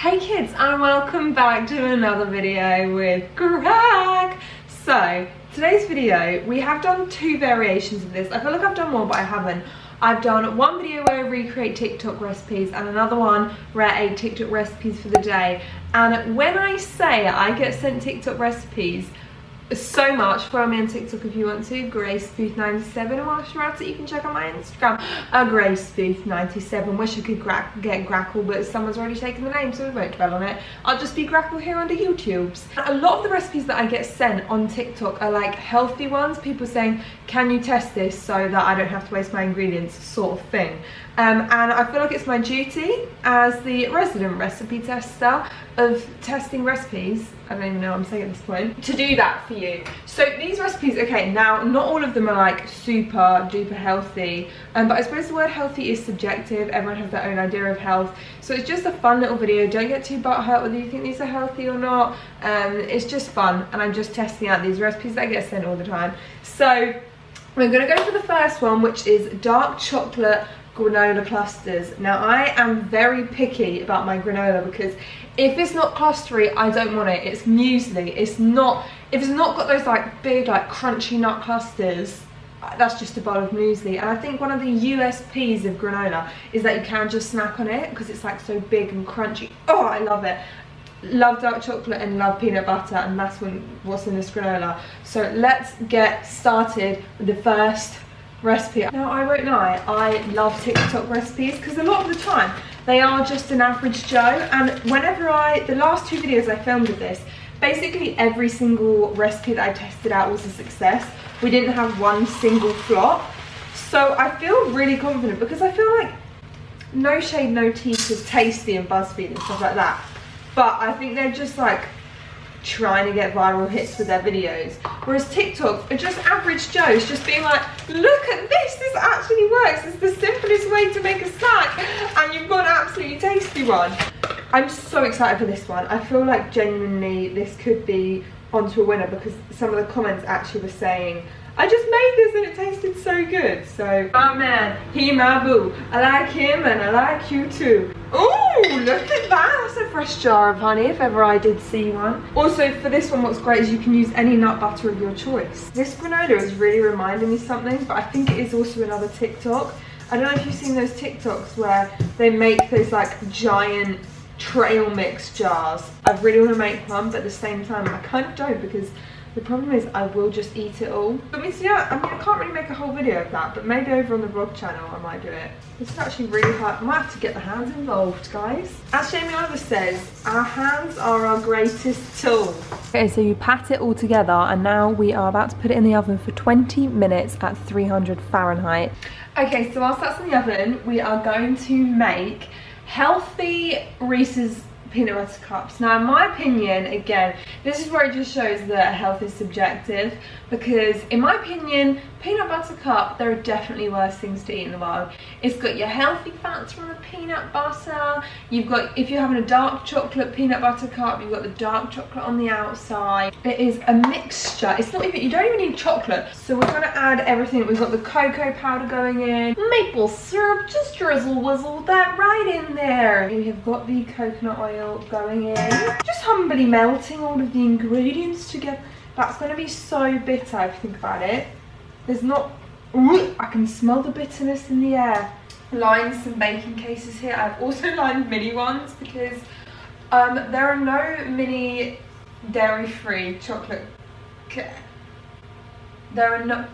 Hey kids, and welcome back to another video with Grack. So today's video, we have done two variations of this. I feel like I've done more, but I haven't. I've done one video where I recreate TikTok recipes and another one where I ate TikTok recipes for the day. And when I say I get sent TikTok recipes so much, follow me on TikTok if you want to, GraceBooth97, and whilst you're at it you can check out my Instagram, GraceBooth97. Wish I could get Grackle, but someone's already taken the name, so we won't dwell on it. I'll just be Grackle here under YouTube's. A lot of the recipes that I get sent on TikTok are like healthy ones, people saying, can you test this so that I don't have to waste my ingredients, sort of thing. And I feel like it's my duty as the resident recipe tester of testing recipes, I don't even know what I'm saying at this point, to do that for you. So these recipes, okay, now not all of them are like super duper healthy, but I suppose the word healthy is subjective. Everyone has their own idea of health, so it's just a fun little video. Don't get too butthurt whether you think these are healthy or not. It's just fun, and I'm just testing out these recipes that I get sent all the time. So we're gonna go for the first one, which is dark chocolate granola clusters. Now I am very picky about my granola because if it's not clustery, I don't want it. It's muesli. It's not, if it's not got those like big like crunchy nut clusters, that's just a bowl of muesli. And I think one of the USPs of granola is that you can just snack on it because it's like so big and crunchy. Oh, I love it. Love dark chocolate and love peanut butter, and that's what's in this granola. So let's get started with the first recipe. Now I won't lie, I love TikTok recipes because a lot of the time they are just an average Joe, and whenever the last two videos I filmed of this, basically every single recipe that I tested out was a success. We didn't have one single flop, so I feel really confident because I feel like No Shade No Tea is Tasty and BuzzFeed and stuff like that, but I think they're just like trying to get viral hits with their videos, whereas TikTok are just average Joes just being like, look at this actually works, it's the simplest way to make a snack and you've got an absolutely tasty one. I'm so excited for this one. I feel like genuinely this could be onto a winner because some of the comments actually were saying, I just made this and it tasted so good. So, oh man, he my boo. I like him and I like you too. Ooh, look at that. That's a fresh jar of honey if ever I did see one. Also, for this one, what's great is you can use any nut butter of your choice. This granola is really reminding me something, but I think it is also another TikTok. I don't know if you've seen those TikToks where they make those like giant trail mix jars. I really want to make one, but at the same time, I kind of don't because the problem is I will just eat it all. But yeah, I mean, I can't really make a whole video of that, but maybe over on the vlog channel I might do it. This is actually really hard. I might have to get the hands involved, guys. As Jamie Oliver says, our hands are our greatest tool. Okay, so you pat it all together, and now we are about to put it in the oven for 20 minutes at 300 Fahrenheit. Okay, so whilst that's in the oven, we are going to make healthy Reese's peanut butter cups. Now in my opinion, again, this is where it just shows that health is subjective, because in my opinion, peanut butter cup, there are definitely worse things to eat in the world. It's got your healthy fats from the peanut butter, you've got, if you're having a dark chocolate peanut butter cup, you've got the dark chocolate on the outside. It is a mixture. It's not even, you don't even need chocolate. So we're going to add everything. We've got the cocoa powder going in, maple syrup, just drizzle whizzle that right in there. We have got the coconut oil going in, just humbly melting all of the ingredients together. That's going to be so bitter if you think about it. There's not, I can smell the bitterness in the air. Lined some baking cases here. I've also lined mini ones because there are no mini dairy-free chocolate. There are no.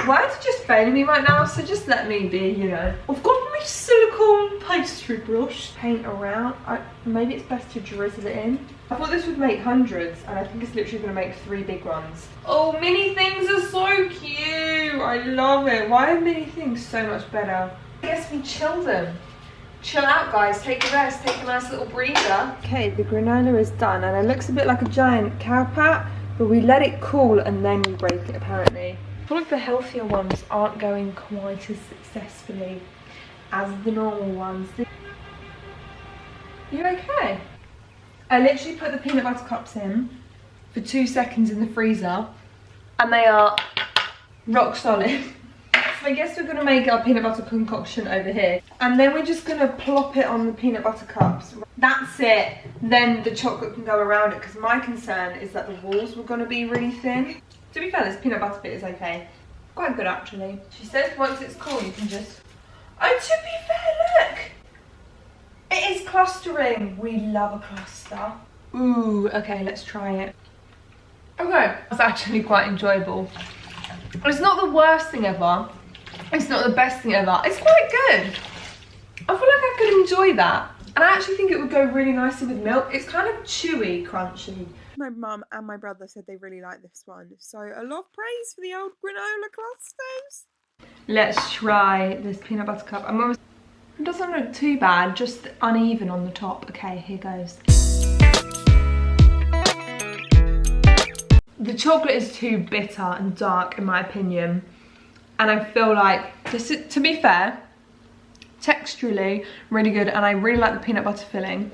Words are just failing me right now, so just let me be, you know. I've got my silicone pastry brush. Paint around. Maybe it's best to drizzle it in. I thought this would make hundreds, and I think it's literally going to make 3 big ones. Oh, mini things are so cute. I love it. Why are mini things so much better? I guess we chill them. Chill out, guys. Take a rest. Take a nice little breather. Okay, the granola is done, and it looks a bit like a giant cow pat, but we let it cool and then we break it, apparently. I feel like the healthier ones aren't going quite as successfully as the normal ones. You okay? I literally put the peanut butter cups in for 2 seconds in the freezer and they are rock solid. I guess we're going to make our peanut butter concoction over here. And then we're just going to plop it on the peanut butter cups. That's it. Then the chocolate can go around it, because my concern is that the walls were going to be really thin. To be fair, this peanut butter bit is okay. Quite good, actually. She says once it's cool, you can just... Oh, to be fair, look! It is clustering. We love a cluster. Ooh, okay, let's try it. Okay, that's actually quite enjoyable. It's not the worst thing ever. It's not the best thing ever. It's quite good. I feel like I could enjoy that. And I actually think it would go really nicely with milk. It's kind of chewy, crunchy. My mum and my brother said they really like this one. So a lot of praise for the old granola clusters. Let's try this peanut butter cup. It doesn't look too bad, just uneven on the top. Okay, here goes. The chocolate is too bitter and dark in my opinion. And I feel like, to be fair, texturally really good, and I really like the peanut butter filling.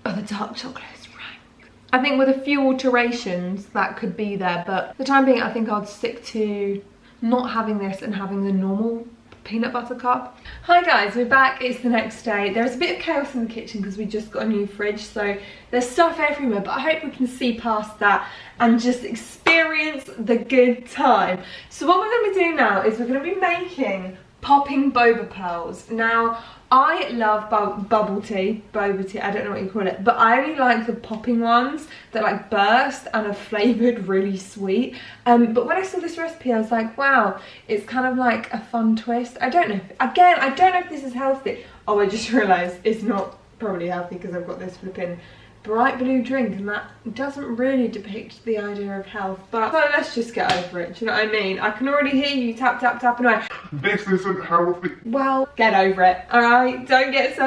But the dark chocolate is rank. I think with a few alterations that could be there, but for the time being I think I'd stick to not having this and having the normal peanut butter cup. Hi guys, we're back. It's the next day. There's a bit of chaos in the kitchen because we just got a new fridge, so there's stuff everywhere, but I hope we can see past that and just experience the good time. So what we're going to be doing now is we're going to be making popping boba pearls. Now I love boba tea, I don't know what you call it, but I only like the popping ones that like burst and are flavoured really sweet. But when I saw this recipe I was like, wow, it's kind of like a fun twist. I don't know, again, I don't know if this is healthy. Oh, I just realised it's not probably healthy because I've got this flipping bright blue drink and that doesn't really depict the idea of health, but so let's just get over it, do you know what I mean? I can already hear you tap tap tapping away. This isn't healthy. Well, get over it, alright? Don't get so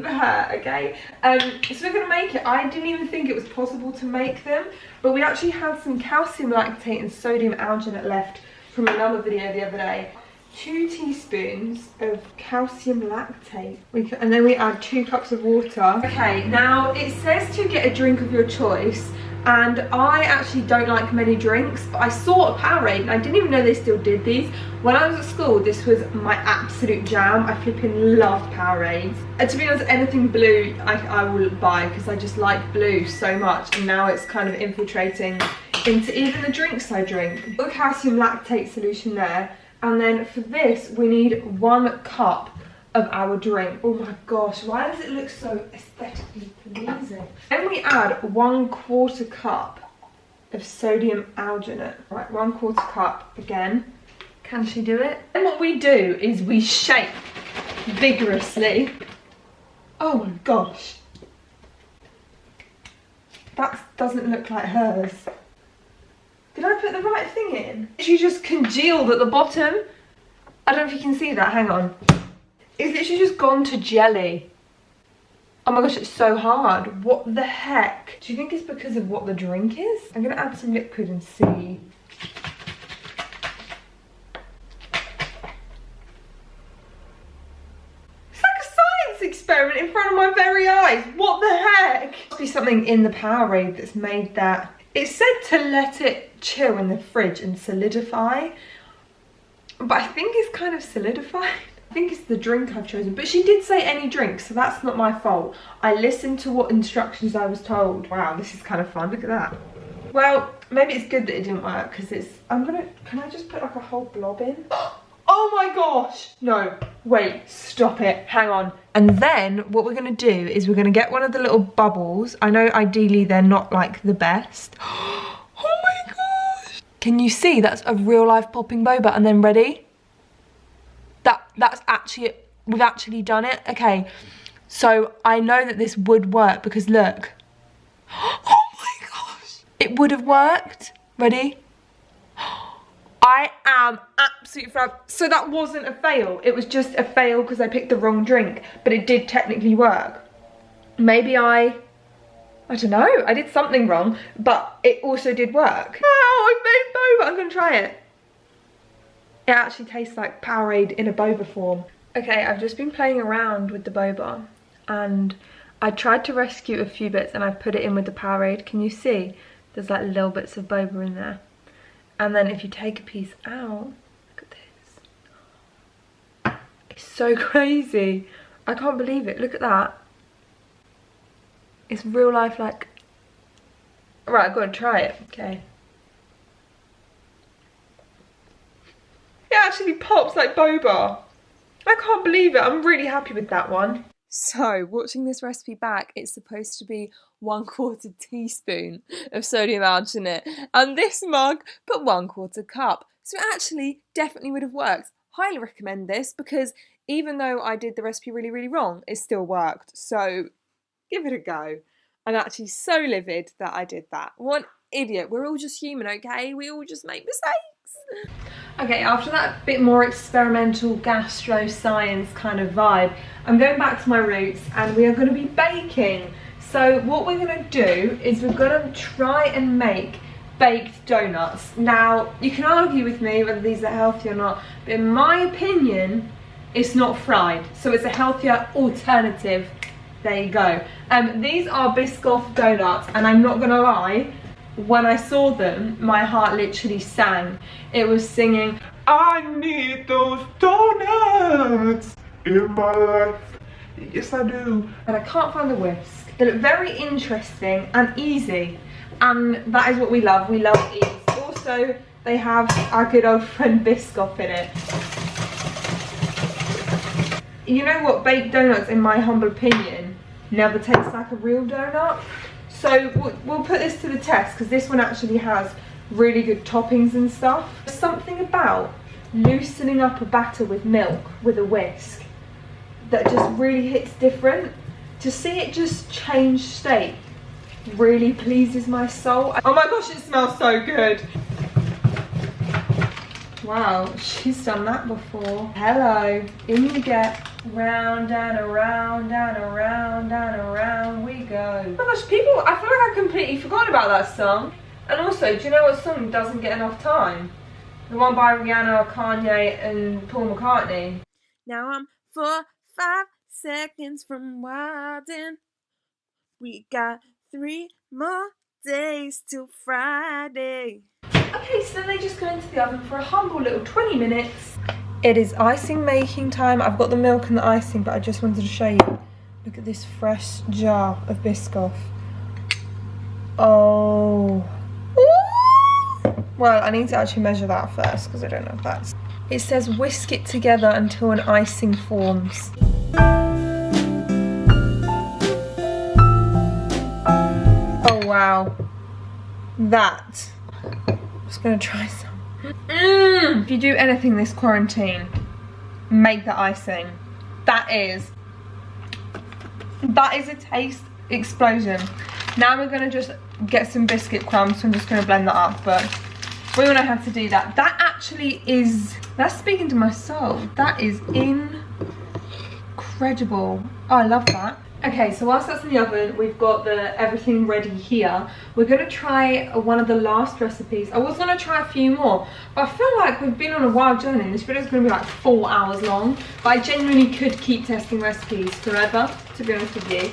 hurt, okay? So we're gonna make it. I didn't even think it was possible to make them, but we actually had some calcium lactate and sodium alginate left from another video the other day. 2 teaspoons of calcium lactate, and then we add 2 cups of water. Okay, now it says to get a drink of your choice, and I actually don't like many drinks, but I saw a Powerade and I didn't even know they still did these. When I was at school, this was my absolute jam. I flipping loved Powerades. And to be honest, anything blue I will buy because I just like blue so much, and now it's kind of infiltrating into even the drinks I drink. The calcium lactate solution there. And then for this, we need 1 cup of our drink. Oh my gosh, why does it look so aesthetically pleasing? Then we add 1/4 cup of sodium alginate. Right, 1/4 cup again. Can she do it? And what we do is we shake vigorously. Oh my gosh. That doesn't look like hers. Did I put the right thing in? She just congealed at the bottom. I don't know if you can see that, hang on. It's literally just gone to jelly. Oh my gosh, it's so hard. What the heck? Do you think it's because of what the drink is? I'm gonna add some liquid and see. It's like a science experiment in front of my very eyes. What the heck? There must be something in the Powerade that's made that. It said to let it chill in the fridge and solidify, but I think it's kind of solidified. I think it's the drink I've chosen, but she did say any drink, so that's not my fault. I listened to what instructions I was told. Wow, this is kind of fun, look at that. Well, maybe it's good that it didn't work, because it's, can I just put like a whole blob in? Oh my gosh! No, wait, stop it, hang on. And then what we're gonna do is we're gonna get one of the little bubbles. I know ideally they're not like the best. Oh my gosh! Can you see that's a real life popping boba? And then ready? That's actually, we've actually done it. Okay, so I know that this would work because look. Oh my gosh! It would have worked. Ready? I am absolutely fab. So that wasn't a fail. It was just a fail because I picked the wrong drink, but it did technically work. Maybe I don't know, I did something wrong, but it also did work. Oh, I made boba, I'm gonna try it. It actually tastes like Powerade in a boba form. Okay, I've just been playing around with the boba and I tried to rescue a few bits and I've put it in with the Powerade. Can you see? There's like little bits of boba in there. And then if you take a piece out, look at this. It's so crazy. I can't believe it. Look at that. It's real life, like... Right, I've got to try it. Okay. It actually pops like boba. I can't believe it. I'm really happy with that one. So, watching this recipe back, it's supposed to be 1/4 teaspoon of sodium alginate. And this mug put 1/4 cup. So it actually definitely would have worked. Highly recommend this because even though I did the recipe really, really wrong, it still worked. So give it a go. I'm actually so livid that I did that. What an idiot. We're all just human, okay? We all just make mistakes. Okay, after that bit more experimental gastro science kind of vibe, I'm going back to my roots and we are going to be baking. So what we're going to do is we're going to try and make baked donuts. Now, you can argue with me whether these are healthy or not, but in my opinion, it's not fried. So it's a healthier alternative. There you go. These are Biscoff donuts, and I'm not gonna lie, when I saw them, my heart literally sang. It was singing, I need those donuts in my life. Yes, I do. and I can't find the whisk. They look very interesting and easy, and that is what we love. We love ease. Also, they have our good old friend Biscoff in it. You know what? Baked donuts, in my humble opinion, never taste like a real donut. So we'll put this to the test because this one actually has really good toppings and stuff. There's something about loosening up a batter with milk with a whisk that just really hits different. To see it just change state really pleases my soul. Oh my gosh, it smells so good. Wow, she's done that before. Hello, in you get. Round and around and around and around we go. Oh my gosh, people, I feel like I completely forgot about that song. And also, do you know what song doesn't get enough time? The one by Rihanna, Kanye and Paul McCartney. Now I'm 4-5 seconds from wildin'. We got 3 more days till Friday. Okay, so then they just go into the oven for a humble little 20 minutes. It is icing making time. I've got the milk and the icing, but I just wanted to show you. Look at this fresh jar of Biscoff. Oh. Ooh. Well, I need to actually measure that first because I don't know if that's... It says whisk it together until an icing forms. Oh, wow. That. I'm just going to try some. If you do anything this quarantine, make the icing. That is a taste explosion. Now we're gonna just get some biscuit crumbs, so I'm just gonna blend that up, but we all know how to do that. That actually is, that's speaking to my soul. That is incredible. Oh, I love that. Okay, so whilst that's in the oven, we've got everything ready here. We're going to try one of the last recipes. I was going to try a few more, but I feel like we've been on a wild journey and this video is going to be like 4 hours long. But I genuinely could keep testing recipes forever, to be honest with you.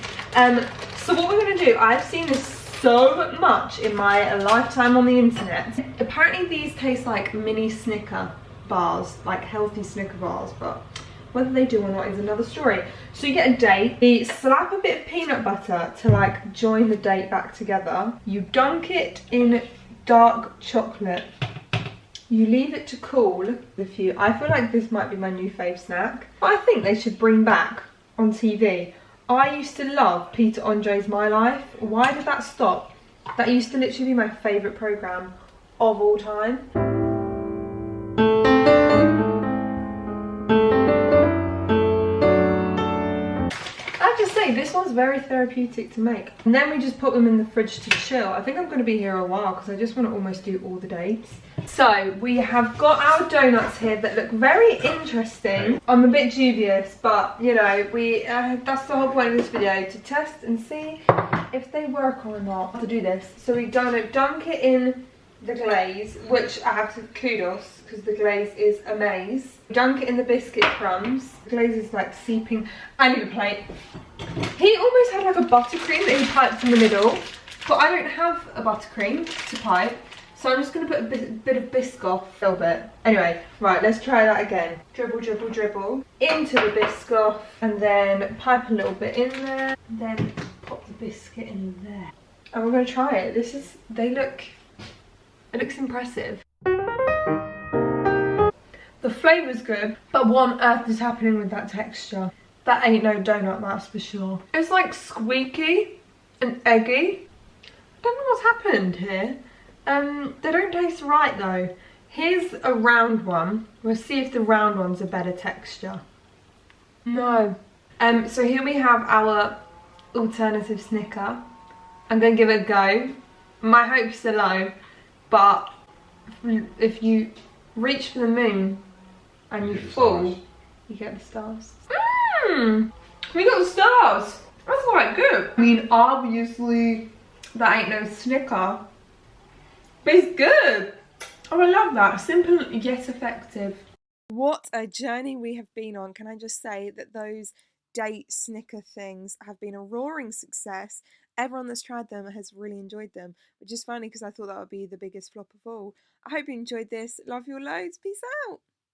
So what we're going to do, I've seen this so much in my lifetime on the internet. Apparently these taste like mini Snicker bars, like healthy Snicker bars, but whether they do or not is another story. So you get a date, you slap a bit of peanut butter to like join the date back together. You dunk it in dark chocolate. You leave it to cool. I feel like this might be my new fave snack. But I think they should bring back on TV. I used to love Peter Andre's My Life. Why did that stop? That used to literally be my favourite programme of all time. This one's very therapeutic to make. And then we just put them in the fridge to chill. I think I'm going to be here a while because I just want to almost do all the dates. So we have got our donuts here that look very interesting. I'm a bit dubious, but you know, that's the whole point of this video, to test and see if they work or not. To do this, so we dunk it in the glaze, which I have to kudos because the glaze is amazing. Dunk it in the biscuit crumbs. The glaze is like seeping. I need a plate. He almost had like a buttercream that he piped in the middle, but I don't have a buttercream to pipe, So I'm just going to put a bit of Biscoff, a little bit. Anyway, right, let's try that again. Dribble, dribble, dribble into the Biscoff, and then pipe a little bit in there, and then pop the biscuit in there. And we're going to try it. It looks impressive. The flavour's good, but what on earth is happening with that texture? That ain't no donut, that's for sure. It's like squeaky and eggy. I don't know what's happened here. They don't taste right though. Here's a round one. We'll see if the round one's a better texture. No. So here we have our alternative Snicker. I'm going to give it a go. My hopes are low, but if you reach for the moon and you fall, you get the stars. We got the stars. That's quite good. I mean, obviously, that ain't no Snicker, but it's good. Oh, I love that. Simple yet effective. What a journey we have been on. Can I just say that those date Snicker things have been a roaring success. Everyone that's tried them has really enjoyed them, which is funny because I thought that would be the biggest flop of all. I hope you enjoyed this. Love you loads. Peace out.